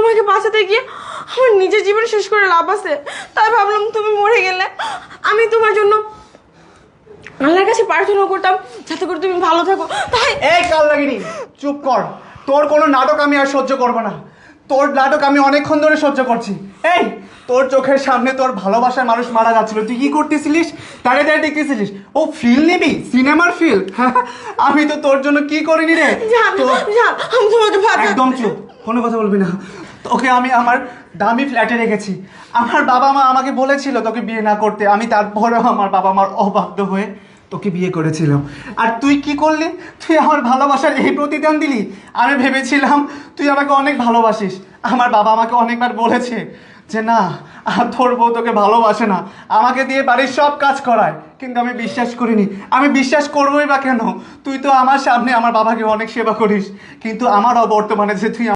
তোমাকে বাঁচাতে গিয়ে আমার নিজের জীবন শেষ করে লাভ আছে। তাই ভাবলাম তুমি মরে গেলে আমি তোমার জন্য আল্লাহর কাছে প্রার্থনা করতাম যাতে করে তুমি ভালো থাকো। তাই এই কাল লাগিনি, চুপ কর। তোর কোনো নাটক আমি আর সহ্য করবো না। তোর নাটক আমি অনেকক্ষণ ধরে সহ্য করছি। এই তোর চোখের সামনে তোর ভালোবাসার মানুষ মারা যাচ্ছিল, তুই কি করতেছিলিস? দাঁড়িয়ে দাঁড়িয়ে দেখতেছিলিস। ও ফিল নিবি, সিনেমার ফিল। আমি তো তোর জন্য কি করিনি রে। আমি তোমাকে একদম চুপ, কোনো কথা বলবি না। তোকে আমি আমার দামি ফ্ল্যাটে রেখেছি। আমার বাবা মা আমাকে বলেছিল তোকে বিয়ে না করতে, আমি তারপরেও আমার বাবা মার অবাধ্য হয়ে তোকে বিয়ে করেছিলাম। আর তুই কি করলি? তুই আমার ভালোবাসার এই প্রতিদান দিলি। আমি ভেবেছিলাম তুই আমাকে অনেক ভালোবাসিস। আমার বাবা আমাকে অনেকবার বলেছে যে না, আর তোর বউ তোকে ভালোবাসে না, আমাকে দিয়ে বাড়ির সব কাজ করায়, কিন্তু আমি বিশ্বাস করিনি। আমি বিশ্বাস করবোই বা কেন? তুই তো আমার সামনে আমার বাবাকে অনেক সেবা করিস, কিন্তু আমারও বর্তমানে যে তুই